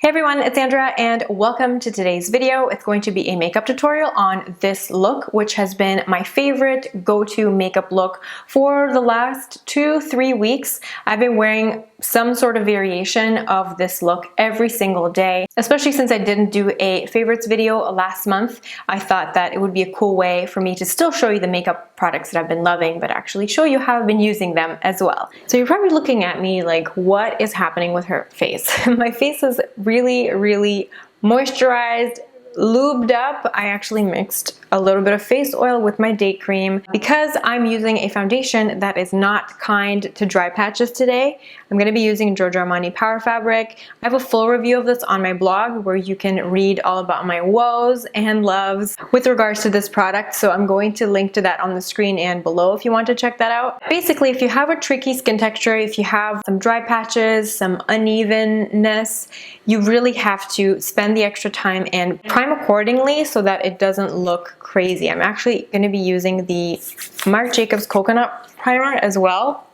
Hey everyone, it's Sandra and welcome to today's video. It's going to be a makeup tutorial on this look, which has been my favorite go-to makeup look for the last 2-3 weeks. I've been wearing some sort of variation of this look every single day, especially since I didn't do a favorites video last month. I thought that it would be a cool way for me to still show you the makeup products that I've been loving, but actually show you how I've been using them as well. So you're probably looking at me like, what is happening with her face? My face is really moisturized, lubed up. I actually mixed a little bit of face oil with my day cream because I'm using a foundation that is not kind to dry patches today. I'm going to be using Giorgio Armani Power Fabric. I have a full review of this on my blog where you can read all about my woes and loves with regards to this product, so I'm going to link to that on the screen and below if you want to check that out. Basically, if you have a tricky skin texture, if you have some dry patches, some unevenness, you really have to spend the extra time and prime accordingly so that it doesn't look crazy. I'm actually going to be using the Marc Jacobs Coconut Primer as well,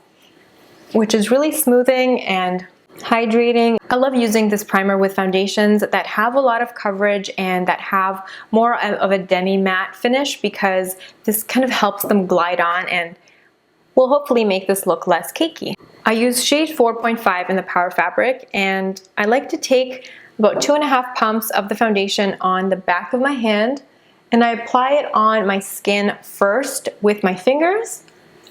which is really smoothing and hydrating. I love using this primer with foundations that have a lot of coverage and that have more of a demi-matte finish because this kind of helps them glide on and will hopefully make this look less cakey. I use shade 4.5 in the Power Fabric, and I like to take about 2.5 pumps of the foundation on the back of my hand, and I apply it on my skin first with my fingers,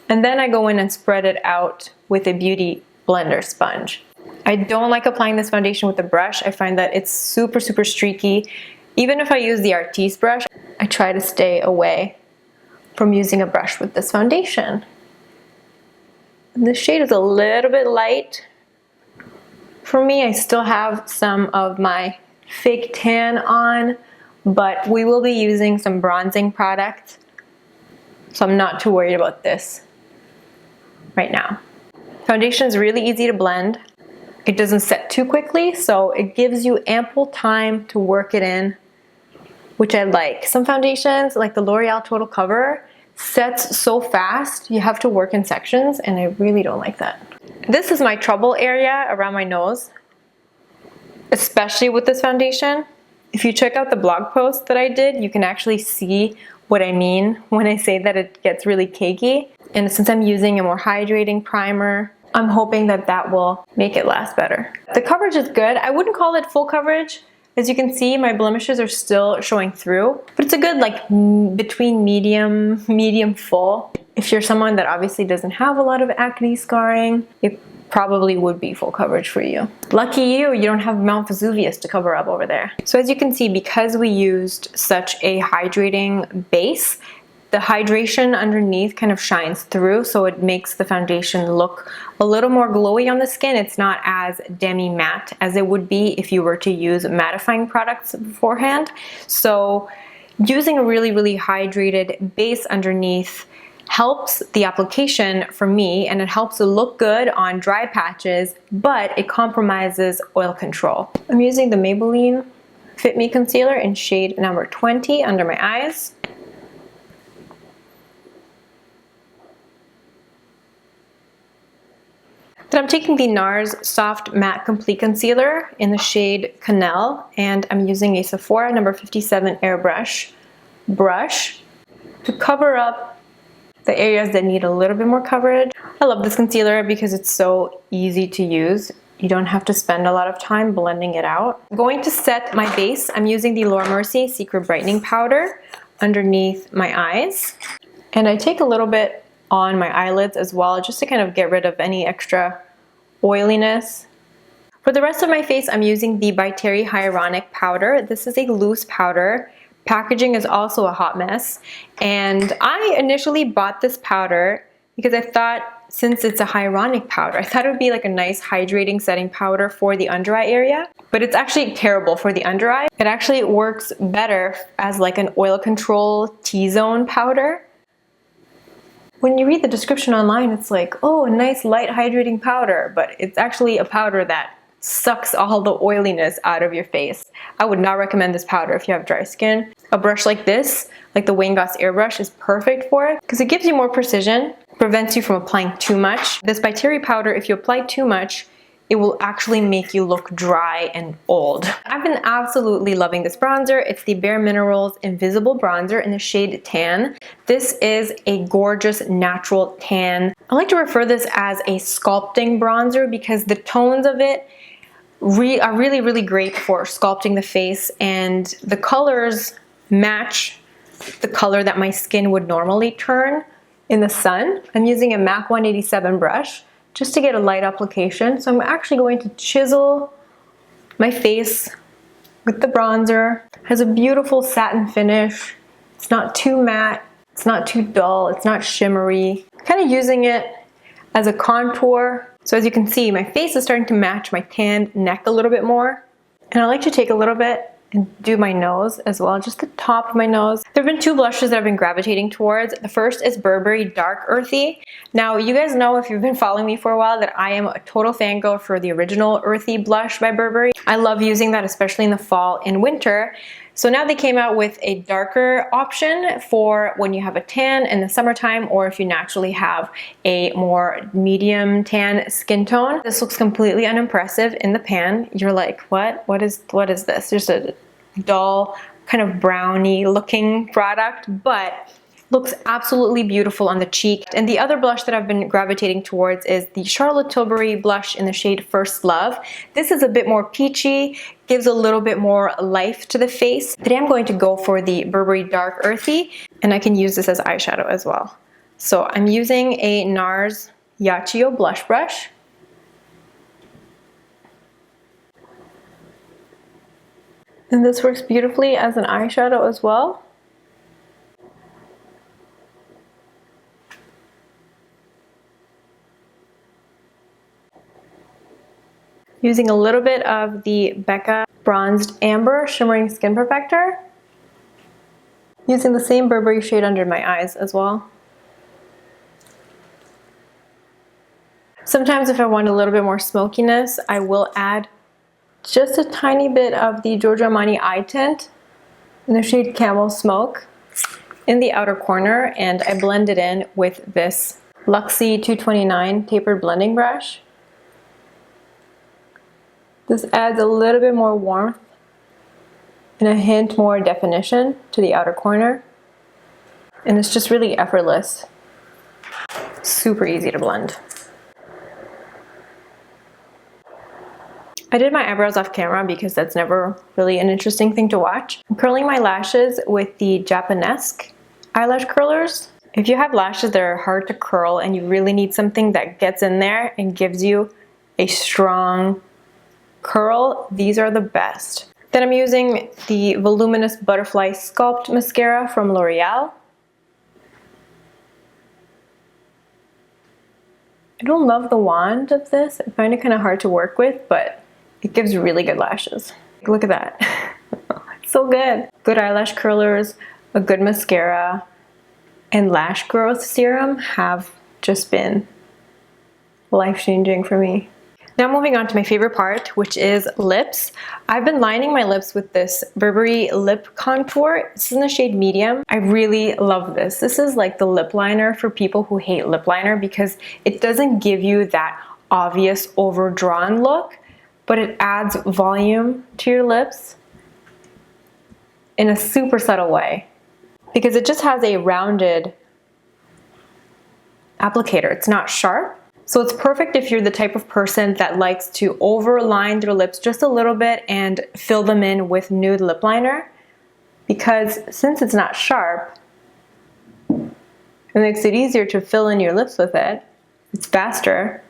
and then I go in and spread it out with a beauty blender sponge. I don't like applying this foundation with a brush. I find that it's super streaky. Even if I use the Artiste brush, I try to stay away from using a brush with this foundation. The shade is a little bit light for me. I still have some of my fake tan on, but we will be using some bronzing product, so I'm not too worried about this right now. Foundation is really easy to blend. It doesn't set too quickly, so it gives you ample time to work it in, which I like. Some foundations, like the L'Oreal Total Cover, sets so fast, you have to work in sections, and I really don't like that. This is my trouble area around my nose, especially with this foundation. If you check out the blog post that I did, you can actually see what I mean when I say that it gets really cakey. And since I'm using a more hydrating primer, I'm hoping that that will make it last better. The coverage is good. I wouldn't call it full coverage. As you can see, my blemishes are still showing through, but it's a good like between medium full. If you're someone that obviously doesn't have a lot of acne scarring, it probably would be full coverage for you. Lucky you don't have Mount Vesuvius to cover up over there. So as you can see, because we used such a hydrating base, the hydration underneath kind of shines through, so it makes the foundation look a little more glowy on the skin. It's not as demi-matte as it would be if you were to use mattifying products beforehand. So using a really hydrated base underneath helps the application for me, and it helps it look good on dry patches, but it compromises oil control. I'm using the Maybelline Fit Me Concealer in shade number 20 under my eyes. Then I'm taking the NARS Soft Matte Complete Concealer in the shade Camel, and I'm using a Sephora number 57 airbrush brush to cover up the areas that need a little bit more coverage. I love this concealer because it's so easy to use. You don't have to spend a lot of time blending it out. I'm going to set my base. I'm using the Laura Mercier Secret Brightening Powder underneath my eyes, and I take a little bit on my eyelids as well, just to kind of get rid of any extra oiliness. For the rest of my face, I'm using the Burberry Hyaluronic powder. This is a loose powder. Packaging is also a hot mess, and I initially bought this powder because I thought, since it's a hyaluronic powder, I thought it would be like a nice hydrating setting powder for the under eye area, but it's actually terrible for the under eye. It actually works better as like an oil control T-zone powder. When you read the description online, it's like, oh, a nice light hydrating powder, but it's actually a powder that sucks all the oiliness out of your face. I would not recommend this powder if you have dry skin. A brush like this, like the Goss airbrush, is perfect for it because it gives you more precision, prevents you from applying too much. This Burberry powder, if you apply too much, it will actually make you look dry and old. I've been absolutely loving this bronzer. It's the BareMinerals Invisible Bronzer in the shade Tan. This is a gorgeous natural tan. I like to refer this as a sculpting bronzer because the tones of it are really great for sculpting the face, and the colors match the color that my skin would normally turn in the sun. I'm using a MAC 187 brush just to get a light application. So I'm actually going to chisel my face with the bronzer. It has a beautiful satin finish. It's not too matte, it's not too dull, it's not shimmery. Kind of using it as a contour. So as you can see, my face is starting to match my tanned neck a little bit more. And I like to take a little bit and do my nose as well, just the top of my nose. There have been two blushes that I've been gravitating towards. The first is Burberry Dark Earthy. Now, you guys know if you've been following me for a while that I am a total fangirl for the original Earthy blush by Burberry. I love using that, especially in the fall and winter. So now they came out with a darker option for when you have a tan in the summertime, or if you naturally have a more medium tan skin tone. This looks completely unimpressive in the pan. You're like, what is this? Just a dull, kind of browny looking product, but looks absolutely beautiful on the cheek. And the other blush that I've been gravitating towards is the Charlotte Tilbury blush in the shade First Love. This is a bit more peachy, gives a little bit more life to the face. Today I'm going to go for the Burberry Dark Earthy, and I can use this as eyeshadow as well. So I'm using a NARS Giorgio blush brush. And this works beautifully as an eyeshadow as well. Using a little bit of the Becca Bronzed Amber Shimmering Skin Perfector. Using the same Burberry shade under my eyes as well. Sometimes if I want a little bit more smokiness, I will add just a tiny bit of the Giorgio Armani eye tint in the shade Camel Smoke in the outer corner, and I blend it in with this Luxie 229 tapered blending brush. This adds a little bit more warmth and a hint more definition to the outer corner. And it's just really effortless. Super easy to blend. I did my eyebrows off camera because that's never really an interesting thing to watch. I'm curling my lashes with the Japanesque eyelash curlers. If you have lashes that are hard to curl and you really need something that gets in there and gives you a strong curl, these are the best. Then I'm using the Voluminous Butterfly Sculpt Mascara from L'Oreal. I don't love the wand of this. I find it kind of hard to work with, but it gives really good lashes. Look at that. It's so good. Good eyelash curlers, a good mascara, and lash growth serum have just been life-changing for me. Now moving on to my favorite part, which is lips. I've been lining my lips with this Burberry lip contour. This is in the shade medium. I really love this. This is like the lip liner for people who hate lip liner because it doesn't give you that obvious overdrawn look, but it adds volume to your lips in a super subtle way because it just has a rounded applicator. It's not sharp. So it's perfect if you're the type of person that likes to overline their lips just a little bit and fill them in with nude lip liner, because since it's not sharp, it makes it easier to fill in your lips with it. It's faster.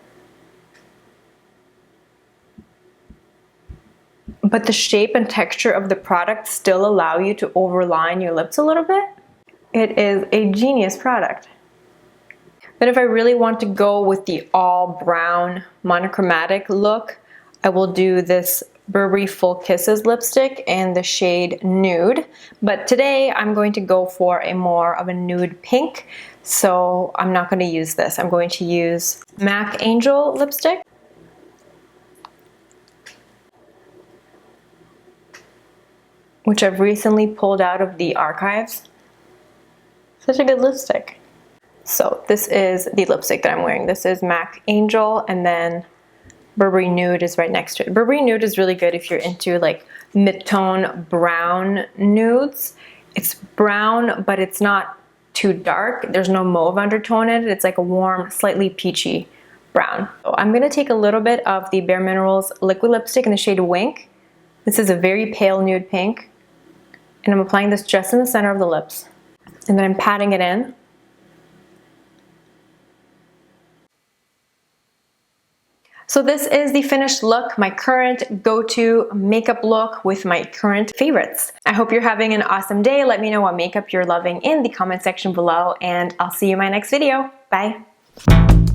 But the shape and texture of the product still allow you to overline your lips a little bit. It is a genius product. Then if I really want to go with the all brown monochromatic look, I will do this Burberry Full Kisses lipstick in the shade Nude. But today I'm going to go for a more of a nude pink, so I'm not going to use this. I'm going to use MAC Angel lipstick. Which I've recently pulled out of the archives. Such a good lipstick. So this is the lipstick that I'm wearing. This is MAC Angel, and then Burberry Nude is right next to it. Burberry Nude is really good if you're into like mid-tone brown nudes. It's brown, but it's not too dark. There's no mauve undertone in it. It's like a warm, slightly peachy brown. So I'm gonna take a little bit of the BareMinerals liquid lipstick in the shade Wink. This is a very pale nude pink. And I'm applying this just in the center of the lips. And then I'm patting it in. So this is the finished look, my current go-to makeup look with my current favorites. I hope you're having an awesome day. Let me know what makeup you're loving in the comment section below, and I'll see you in my next video. Bye.